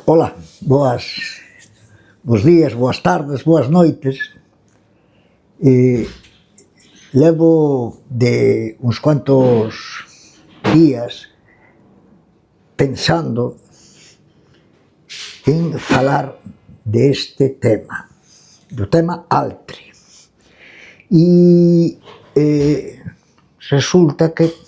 Ola, bos días, boas tardes, boas noites. Levo de uns cuantos días pensando en falar deste tema, do tema Altri. E resulta que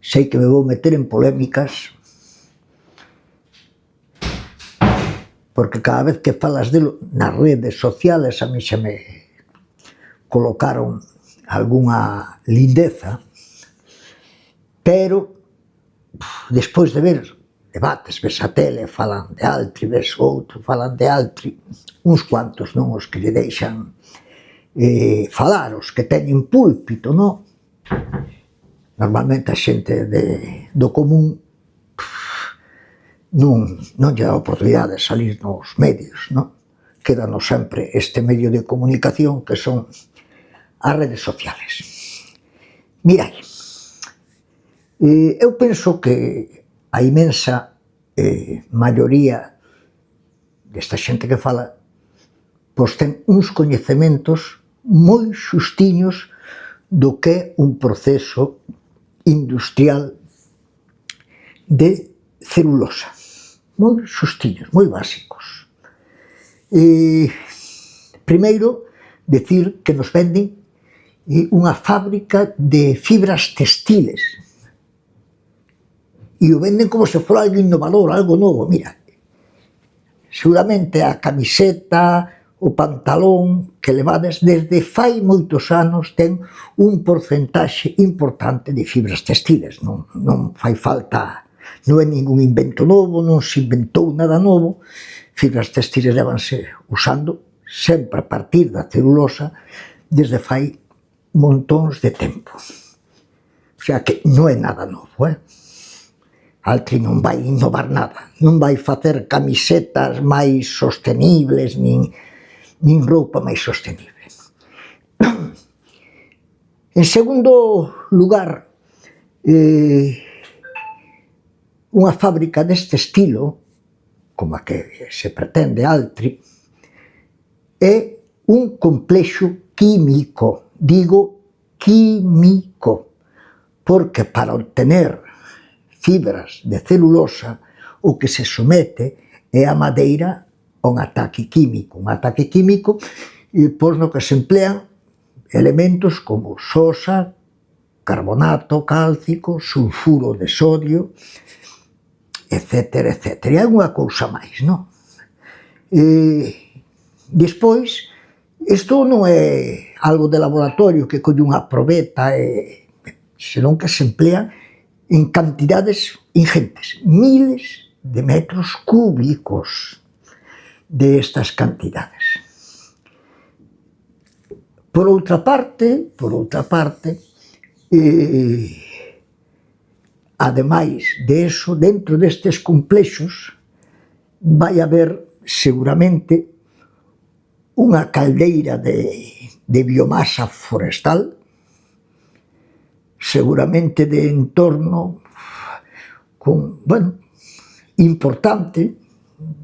sei que me vou meter en polémicas porque cada vez que falas delo nas redes sociales a mí xa me colocaron algunha lindeza, pero despois de ver debates, ves a tele, falan de Altri, ves outro, falan de Altri, uns cuantos, non os que lle deixan falar, os que teñen púlpito, non? Normalmente a xente do común non lle dá oportunidade de salir nos medios, non? Quédanos sempre este medio de comunicación que son as redes sociales. Mirai, eu penso que a imensa maioría desta xente que fala pois ten uns coñecementos moi xustiños do que é un proceso industrial de celulosa. Moi xustiños, moi básicos. Primeiro, decir que nos venden unha fábrica de fibras textiles e o venden como se fora algo innovador, algo novo. Mira, seguramente a camiseta, o pantalón que levades desde fai moitos anos ten un porcentaxe importante de fibras textiles. Non fai falta, non é ningún invento novo, non se inventou nada novo. Fibras textiles levanse usando sempre a partir da celulosa desde fai montóns de tempo. O sea que non é nada novo, Altri non vai innovar nada, non vai facer camisetas máis sostenibles, nin roupa máis sostenible. En segundo lugar, unha fábrica deste estilo, como a que se pretende Altri, é un complexo químico, digo químico, porque para obtener fibras de celulosa o que se somete é a madeira a un ataque químico. Un ataque químico pois no que se emplean elementos como sosa, carbonato cálcico, sulfuro de sodio, etcétera, etcétera. E alguna cousa máis, non? Despois, isto non é algo de laboratorio que colle unha probeta, senón que se emplea en cantidades ingentes, miles de metros cúbicos de estas cantidades. Por outra parte, ademais de eso, dentro destes complexos vai haber seguramente unha caldeira de biomasa forestal, seguramente de entorno importante,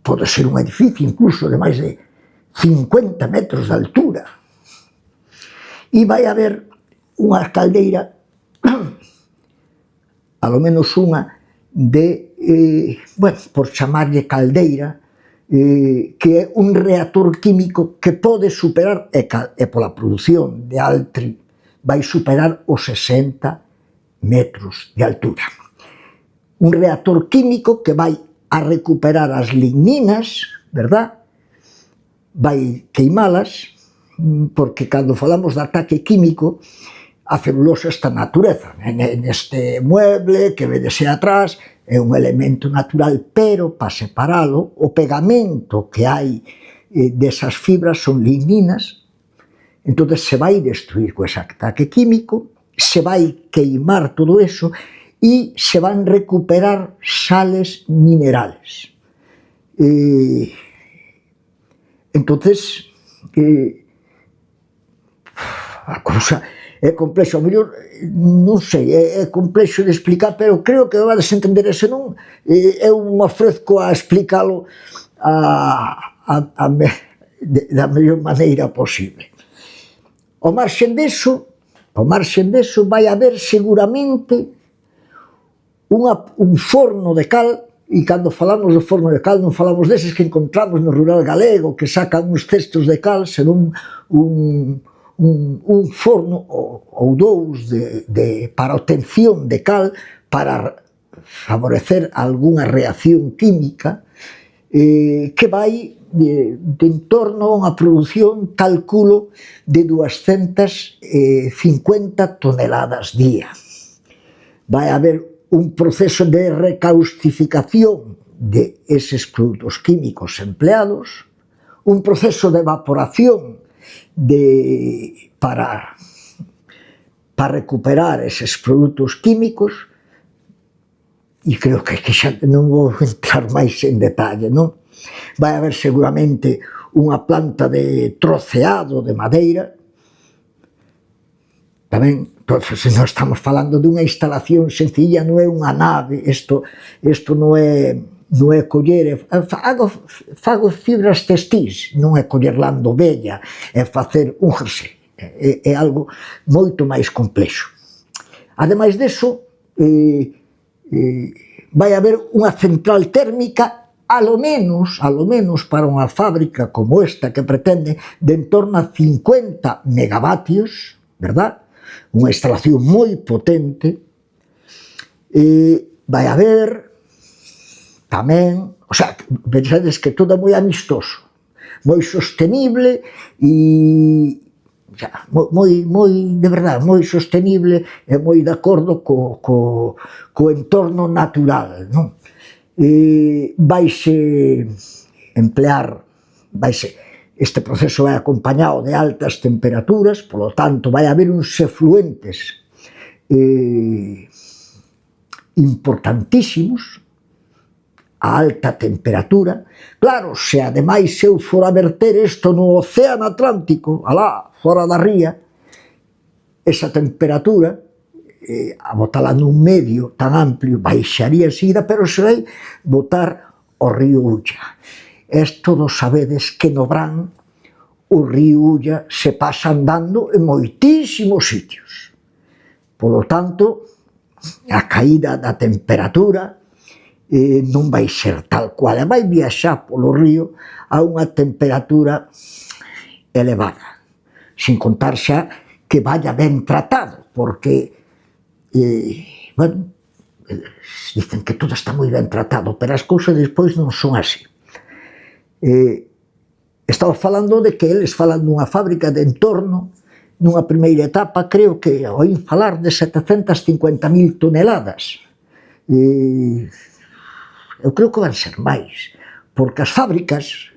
pode ser un edificio incluso de máis de 50 metros de altura, e vai haber unha caldeira, alo menos unha, por chamarlle caldeira, que é un reactor químico que pode superar, e pola produción de Altri, vai superar os 60 metros de altura. Un reactor químico que vai a recuperar as ligninas, verdad? Vai queimalas, porque cando falamos de ataque químico, a celulosa está na natureza. Neste mueble que vedese atrás é un elemento natural, pero para separalo, o pegamento que hai desas fibras son ligninas, entón se vai destruir co ese ataque químico, se vai queimar todo eso e se van recuperar sales minerales. Entonces, a cousa é complexo, ao mellor, non sei, é complexo de explicar, pero creo que vades entender, e senón eu me ofrezco a explicalo da mellor maneira posible. Ao marxen deso vai haber seguramente un forno de cal, e cando falamos do forno de cal non falamos deses que encontramos no rural galego, que sacan uns cestos de cal, senón un forno ou dous para obtención de cal, para favorecer algunha reacción química, que vai de en torno a unha produción, calculo, de 250 toneladas día. Vai haber un proceso de recaustificación de eses produtos químicos empleados, un proceso de evaporación para recuperar eses produtos químicos, e creo que xa non vou entrar máis en detalle, non? Vai haber seguramente unha planta de troceado de madeira, tamén. Entón, se nós estamos falando dunha instalación sencilla, non é unha nave, isto non é coller, fago fibras textís, non é coller lã de ovella, é facer un jersey, é algo moito máis complexo. Ademais deso, vai haber unha central térmica, a lo menos para unha fábrica como esta que pretende de en torno a 50 megavatios, verdad? Unha instalación moi potente. Vai haber tamén, o sea, pensades que todo é moi amistoso, moi sostenible e moi, de verdade, moi sostenible e moi de acordo co entorno natural, non? Vaise emplear, este proceso vai acompañado de altas temperaturas, polo tanto vai haber uns efluentes importantísimos a alta temperatura. Claro, se ademais eu for a verter isto no océano Atlántico, alá, fora da ría, esa temperatura, a botala nun medio tan amplio, baixaría enseguida, pero se vai botar o río Ulla. Todos sabedes que no Brán o río Ulla se pasa andando en moitísimos sitios. Polo tanto, a caída da temperatura non vai ser tal cual, vai viaxar polo río a unha temperatura elevada, sin contar xa que vaya ben tratado, porque, bueno, dicen que todo está moi ben tratado, pero as cousas despois non son así. Estamos falando de que eles falan dunha fábrica de entorno, nunha primeira etapa, creo que oín falar de 750.000 toneladas. Eu creo que van ser máis, porque as fábricas,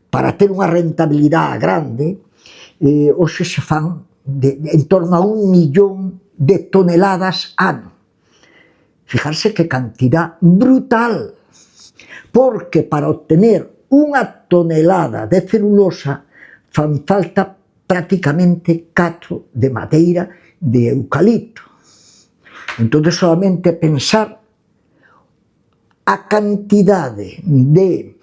para ter unha rentabilidade grande, hoxe se fan en torno a 1 millón de toneladas ano. Fijarse que cantidad brutal, porque para obtener unha tonelada de celulosa fan falta prácticamente 4 de madeira de eucalipto. Entón, solamente pensar a cantidade de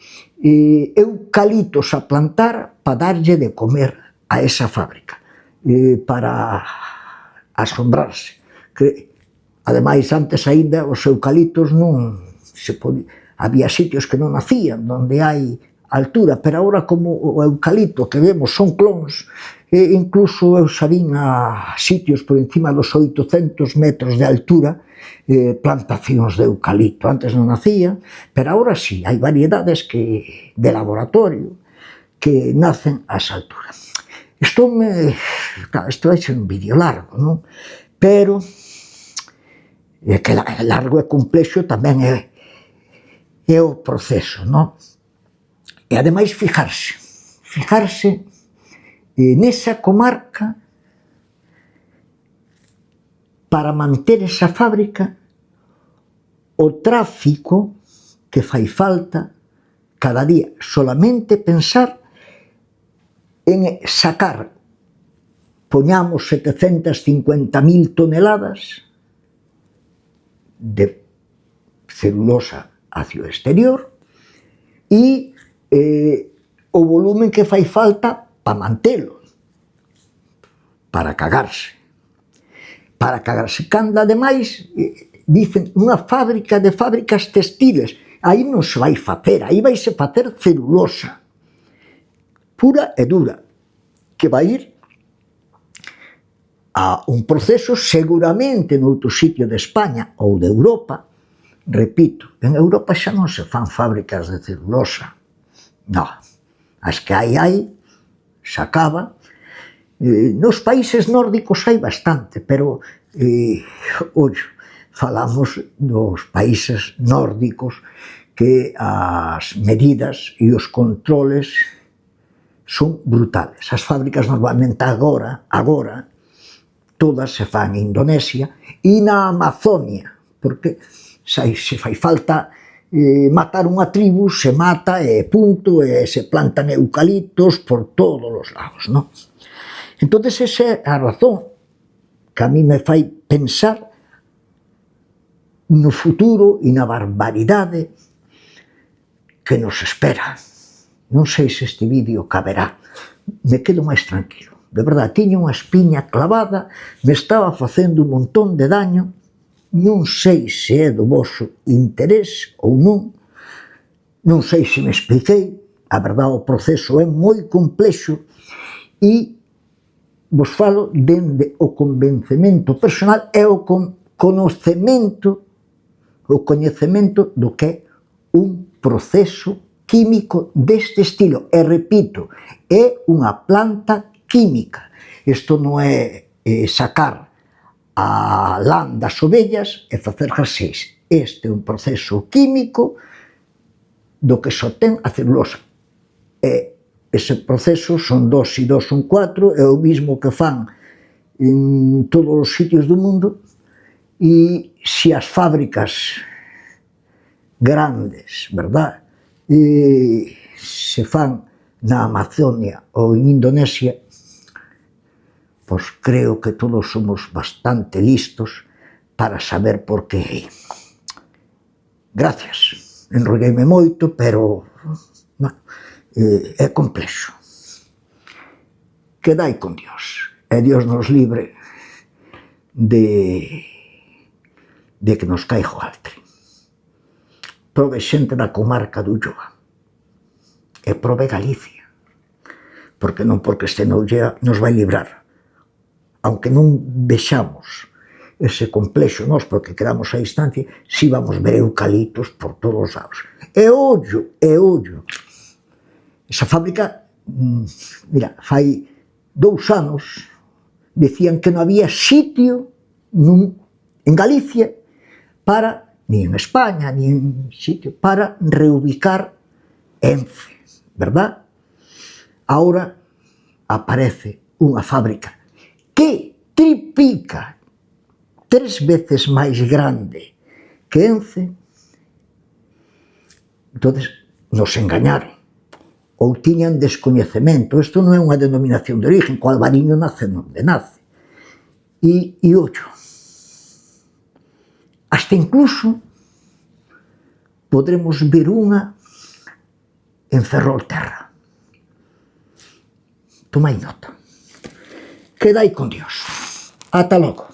eucaliptos a plantar para darlle de comer a esa fábrica, para asombrarse. Ademais, antes aínda os eucaliptos non se podían, había sitios que non nacían, onde hai altura, pero agora como o eucalipto que vemos son clóns, incluso eu xa vin a sitios por encima dos 800 metros de altura, plantacións de eucalipto. Antes non nacían, pero agora sí, hai variedades de laboratorio que nacen a esa altura. Isto vai ser un vídeo largo, non? Pero que largo e complexo tamén é o proceso, non? E ademais fijarse nesa comarca, para manter esa fábrica, o tráfico que fai falta cada día, solamente pensar en sacar poñamos 750.000 toneladas de celulosa hacia o exterior e o volumen que fai falta para mantelo, para cagarse. Para cagarse. Cando, ademais, dicen unha fábrica de fábricas textiles, aí non se vai facer, aí vai se facer celulosa pura e dura, que vai ir a un proceso seguramente noutro sitio de España ou de Europa. Repito, en Europa xa non se fan fábricas de celulosa, non, as que hai, se acaba. Nos países nórdicos hai bastante, pero, ollo, falamos dos países nórdicos que as medidas e os controles son brutales. As fábricas normalmente agora, todas se fan en Indonesia e na Amazonia, porque se fai falta matar unha tribu, se mata e punto, e se plantan eucaliptos por todos os lados, non? Entón, esa é a razón que a mí me fai pensar no futuro e na barbaridade que nos espera. Non sei se este vídeo caberá. Me quedo máis tranquilo. De verdade, tiña unha espiña clavada, me estaba facendo un montón de daño. Non sei se é do voso interés ou non. Non sei se me expliquei. A verdade, o proceso é moi complexo e vos falo dende o convencemento personal e o coñecemento do que é un proceso químico deste estilo. E repito, é unha planta química. Isto non é sacar a lã das ovellas e facer jerseis. Este é un proceso químico do que só ten a celulosa. E ese proceso son 2 e 2 son 4, é o mismo que fan en todos os sitios do mundo, e se as fábricas grandes, verdad, se fan na Amazonia ou en Indonesia, pois creo que todos somos bastante listos para saber por que. Gracias. Enrolleime moito, pero é complexo. Quedai con Dios. E Dios nos libre de que nos caiga o altre. Prove xente da comarca do Ulloa. E prove Galicia. Porque non porque este no Ullea nos vai librar. Aunque non vexamos ese complexo nós, porque quedamos a distancia, si vamos ver eucaliptos por todos os lados. E ollo. Esa fábrica, mira, fai 2 anos, decían que non había sitio en Galicia para, ni en España, ni en sitio, para reubicar Ence, verdad? Ahora aparece unha fábrica que triplica 3 veces máis grande que Ence. Entón, nos engañaron. Ou tiñan descoñecemento. Isto non é unha denominación de origen, co albariño nace onde nace. E ollo, hasta incluso podremos ver unha en Ferrolterra. Tomai nota. Quedai con Dios. Ata logo.